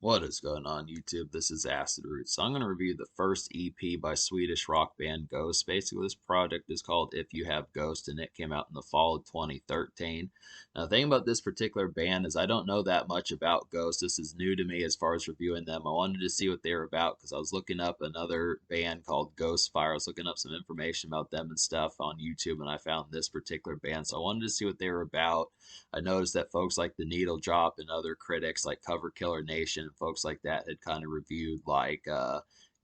What is going on YouTube? This is Acid Root. So I'm going to review the first EP by Swedish rock band Ghost. Basically, this project is called If You Have Ghost, and it came out in the fall of 2013. Now, the thing about this particular band is I don't know that much about Ghost. This is new to me as far as reviewing them. I wanted to see what they were about because I was looking up another band called Ghost Fire. I was looking up some information about them and stuff on YouTube, and I found this particular band. So I wanted to see what they were about. I noticed that folks like The Needle Drop and other critics like Cover Killer Nation and folks like that had kind of reviewed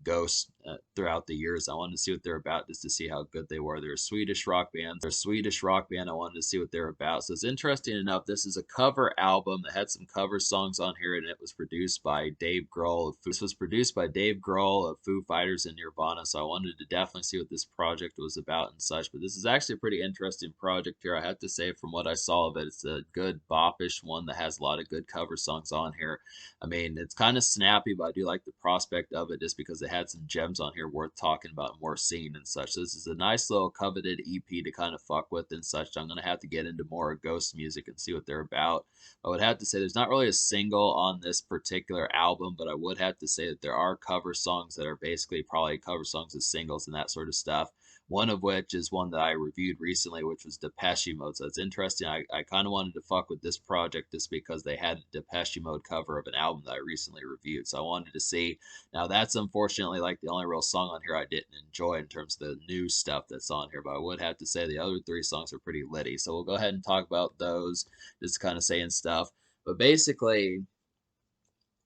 Ghost throughout the years. I wanted to see what they're about just to see how good they were. They're a Swedish rock band. They're a Swedish rock band. I wanted to see what they're about. So it's interesting enough. This is a cover album that had some cover songs on here, and it was produced by Dave Grohl. This was produced by Dave Grohl of Foo Fighters and Nirvana. So I wanted to definitely see what this project was about and such. But this is actually a pretty interesting project here. I have to say, from what I saw of it, it's a good bopish one that has a lot of good cover songs on here. I mean, it's kind of snappy, but I do like the prospect of it just because it had some gems on here worth talking about and worth seeing and such. So this is a nice little coveted EP to kind of fuck with and such. I'm going to have to get into more Ghost music and see what they're about. I would have to say there's not really a single on this particular album, but I would have to say that there are cover songs that are basically probably cover songs as singles and that sort of stuff. One of which is one that I reviewed recently, which was Depeche Mode. So it's interesting. I kind of wanted to fuck with this project just because they had a Depeche Mode cover of an album that I recently reviewed. So I wanted to see. Now, that's unfortunately like the only real song on here I didn't enjoy in terms of the new stuff that's on here. But I would have to say the other three songs are pretty litty. So we'll go ahead and talk about those, just kind of saying stuff. But basically,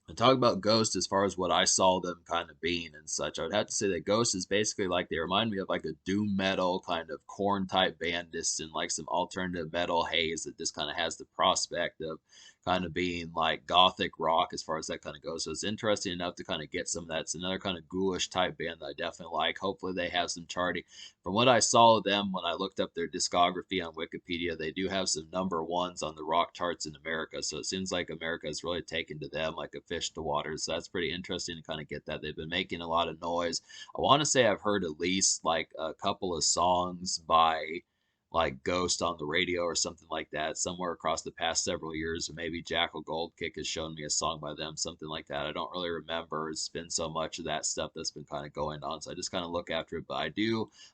and talk about Ghost as far as what I saw them kind of being and such. I would have to say that Ghost is basically like they remind me of like a doom metal kind of Korn type band, just in like some alternative metal haze that just kind of has the prospect of kind of being like gothic rock as far as that kind of goes. So it's interesting enough to kind of get some of that. It's another kind of ghoulish type band that I definitely like. Hopefully they have some charting. From what I saw of them when I looked up their discography on Wikipedia, they do have some number ones on the rock charts in America. So it seems like America has really taken to them like a fish to water. So that's pretty interesting to kind of get that. They've been making a lot of noise. I want to say I've heard at least like a couple of songs by like Ghost on the radio or something like that somewhere across the past several years. Or maybe Jackal Goldkick has shown me a song by them, something like that. I don't really remember. It's been so much of that stuff that's been kind of going on. So I just kind of look after it. But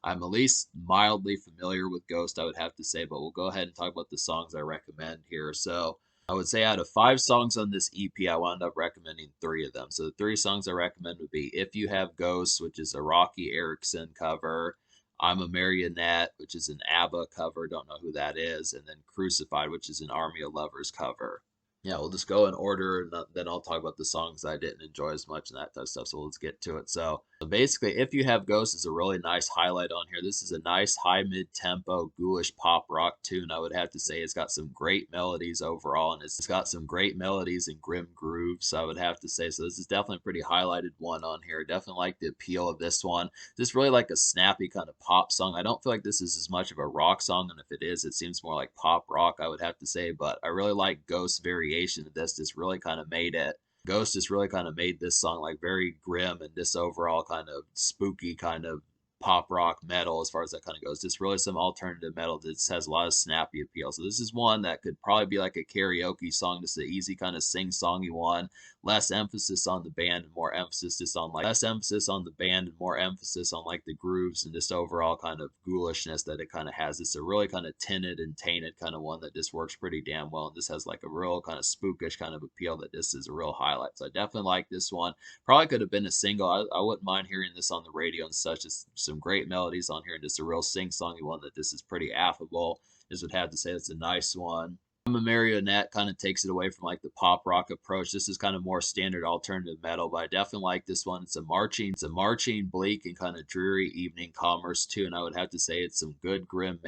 I'm at least mildly familiar with Ghost, I would have to say. But we'll go ahead and talk about the songs I recommend here. So I would say out of 5 songs on this EP, I wound up recommending 3 of them. So the 3 songs I recommend would be If You Have Ghosts, which is a Rocky Erickson cover, I'm a Marionette, which is an ABBA cover, don't know who that is, and then Crucified, which is an Army of Lovers cover. Yeah, we'll just go in order, and then I'll talk about the songs I didn't enjoy as much and that type of stuff. So let's get to it. So basically, If You Have Ghosts is a really nice highlight on here. This is a nice high mid tempo, ghoulish pop rock tune. I would have to say it's got some great melodies overall, and it's got some great melodies and grim grooves. So I would have to say, so this is definitely a pretty highlighted one on here. Definitely like the appeal of this one. Just really like a snappy kind of pop song. I don't feel like this is as much of a rock song, and if it is, it seems more like pop rock, I would have to say. But I really like Ghost's variation of this. Just really kind of made it. Ghost just really kind of made this song like very grim and this overall kind of spooky kind of pop rock metal as far as that kind of goes. Just really some alternative metal that just has a lot of snappy appeal. So this is one that could probably be like a karaoke song, just an easy kind of sing-songy one. Less emphasis on the band and more emphasis just on like less emphasis on the band and more emphasis on like the grooves and just overall kind of ghoulishness that it kind of has. It's a really kind of tinted and tainted kind of one that just works pretty damn well. And this has like a real kind of spookish kind of appeal that this is a real highlight. So I definitely like this one. Probably could have been a single. I wouldn't mind hearing this on the radio and such. It's some great melodies on here and just a real sing-songy one that this is pretty affable. This would have to say it's a nice one. I'm a Marionette kind of takes it away from like the pop rock approach. This is kind of more standard alternative metal, but I definitely like this one. It's a marching, bleak, and kind of dreary evening commerce too. And I would have to say it's some good grim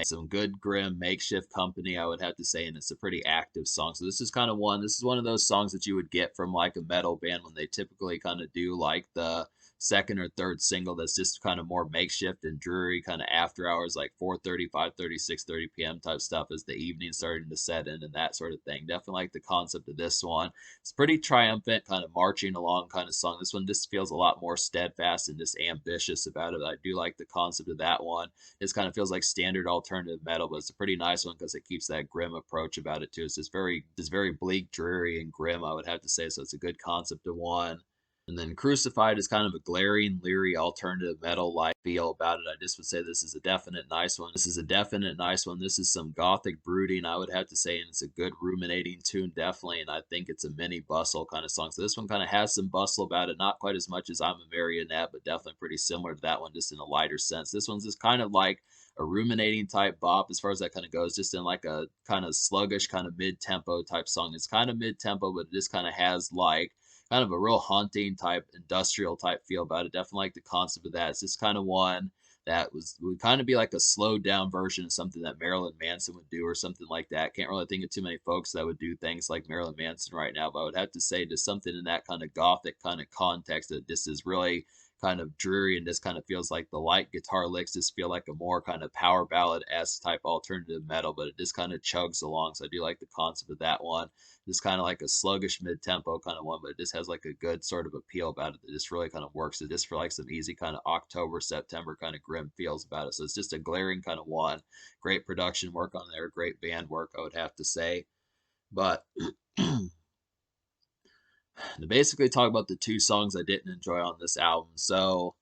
makeshift company, I would have to say, and it's a pretty active song. So this is kind of one. This is one of those songs that you would get from like a metal band when they typically kind of do like the second or third single that's just kind of more makeshift and dreary, kind of after hours, like 4:30, 5:30, 6:30 p.m. type stuff as the evening starting to set in and that sort of thing. Definitely like the concept of this one. It's pretty triumphant, kind of marching along kind of song. This one just feels a lot more steadfast and just ambitious about it. I do like the concept of that one. This kind of feels like standard alternative metal, but it's a pretty nice one because it keeps that grim approach about it too. It's just very bleak, dreary, and grim, I would have to say. So it's a good concept of one. And then Crucified is kind of a glaring, leery, alternative metal-like feel about it. I just would say this is a definite nice one. This is a definite nice one. This is some gothic brooding, I would have to say, and it's a good ruminating tune, definitely. And I think it's a mini bustle kind of song. So this one kind of has some bustle about it, not quite as much as I'm a Marionette, but definitely pretty similar to that one, just in a lighter sense. This one's just kind of like a ruminating type bop as far as that kind of goes, just in like a kind of sluggish, kind of mid-tempo type song. It's kind of mid-tempo, but it just kind of has like kind of a real haunting type industrial type feel about it. Definitely like the concept of that. It's just kind of one that would kind of be like a slowed down version of something that Marilyn Manson would do or something like that. Can't really think of too many folks that would do things like Marilyn Manson right now, but I would have to say just something in that kind of gothic kind of context that just is really kind of dreary and just kind of feels like the light guitar licks just feel like a more kind of power ballad-esque type alternative metal, but it just kind of chugs along. So I do like the concept of that one. Just kind of like a sluggish mid-tempo kind of one, but it just has like a good sort of appeal about it that just really kind of works. It just for like some easy kind of October, September kind of grim feels about it. So it's just a glaring kind of one. Great production work on there, great band work, I would have to say. But to basically talk about the two songs I didn't enjoy on this album. So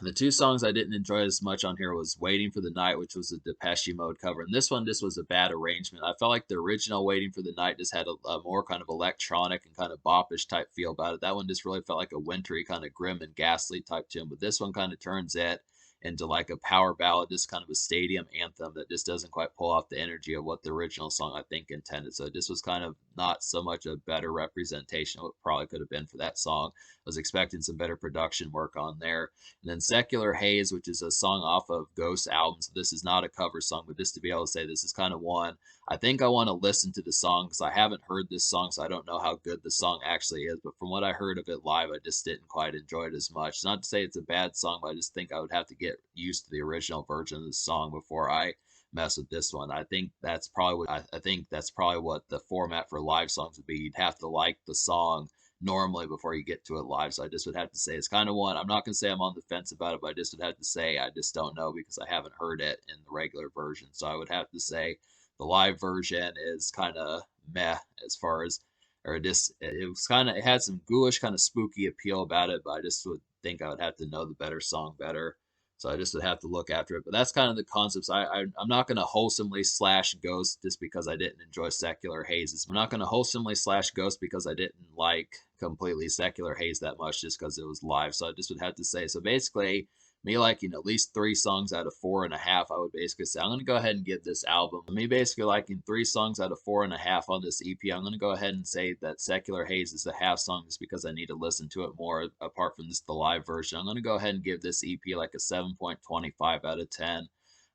the two songs I didn't enjoy as much on here was Waiting for the Night, which was a Depeche Mode cover. And this one just was a bad arrangement. I felt like the original Waiting for the Night just had a more kind of electronic and kind of boppish type feel about it. That one just really felt like a wintry, kind of grim and ghastly type tune. But this one kind of turns it into like a power ballad, just kind of a stadium anthem that just doesn't quite pull off the energy of what the original song I think intended. So this was kind of not so much a better representation of what probably could have been for that song. I was expecting some better production work on there. And then Secular Haze, which is a song off of Ghost albums. This is not a cover song, but just to be able to say this is kind of one. I think I want to listen to the song because I haven't heard this song, so I don't know how good the song actually is. But from what I heard of it live, I just didn't quite enjoy it as much. Not to say it's a bad song, but I just think I would have to get used to the original version of the song before I mess with this one. I think that's probably what I think that's probably what the format for live songs would be. You'd have to like the song normally before you get to it live. So I just would have to say it's kind of one. I'm not going to say I'm on the fence about it, but I just would have to say I just don't know because I haven't heard it in the regular version. So I would have to say the live version is kind of meh as far as, or just it was kind of, it had some ghoulish kind of spooky appeal about it, but I just would think I would have to know the better song better. So I just would have to look after it. But that's kind of the concepts. I'm not going to wholesomely slash Ghost just because I didn't enjoy Secular Hazes. I'm not going to wholesomely slash Ghost because I didn't like completely Secular Haze that much just because it was live. So I just would have to say. So basically, me liking at least 3 songs out of 4.5, I would basically say I'm going to go ahead and give this album. Me basically liking 3 songs out of 4.5 on this EP. I'm going to go ahead and say that Secular Haze is the half song just because I need to listen to it more apart from just the live version. I'm going to go ahead and give this EP like a 7.25 out of 10.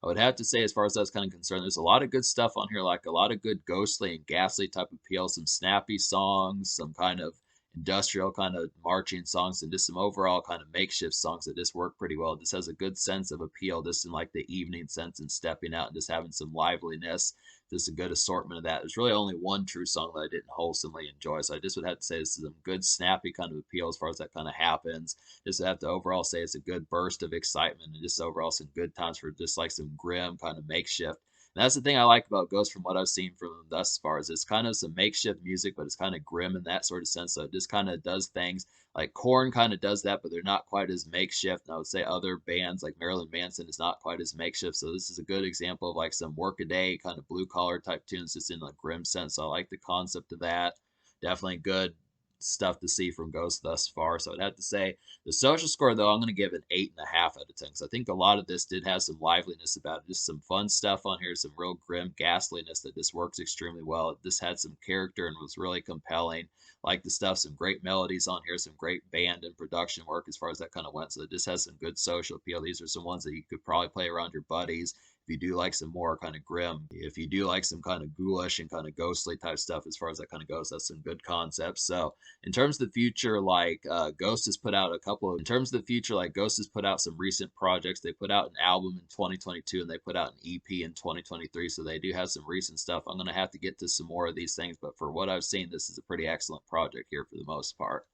I would have to say, as far as that's kind of concerned, there's a lot of good stuff on here, like a lot of good ghostly and ghastly type appeal, some snappy songs, some kind of industrial kind of marching songs, and just some overall kind of makeshift songs that just work pretty well. It just has a good sense of appeal, just in like the evening sense and stepping out and just having some liveliness. Just a good assortment of that. There's really only one true song that I didn't wholesomely enjoy, so I just would have to say this is some good snappy kind of appeal as far as that kind of happens. Just have to overall say it's a good burst of excitement and just overall some good times for just like some grim kind of makeshift. And that's the thing I like about Ghost from what I've seen from them thus far is it's kind of some makeshift music, but it's kind of grim in that sort of sense. So it just kind of does things like Korn kind of does that, but they're not quite as makeshift. And I would say other bands like Marilyn Manson is not quite as makeshift. So this is a good example of like some workaday kind of blue collar type tunes, just in a grim sense. So I like the concept of that. Definitely good stuff to see from Ghost thus far. So I'd have to say the social score, though, I'm going to give an 8.5 out of 10 because I think a lot of this did have some liveliness about it. Just some fun stuff on here, some real grim ghastliness that just works extremely well. This had some character and was really compelling. Like the stuff, some great melodies on here, some great band and production work as far as that kind of went. So it just has some good social appeal. These are some ones that you could probably play around your buddies If you do like some more kind of grim, if you do like some kind of ghoulish and kind of ghostly type stuff as far as that kind of goes, that's some good concepts. So in terms of the future, like Ghost has put out a couple of, in terms of the future, like Ghost has put out some recent projects. They put out an album in 2022 and they put out an EP in 2023. So they do have some recent stuff. I'm going to have to get to some more of these things, but for what I've seen, this is a pretty excellent project here for the most part.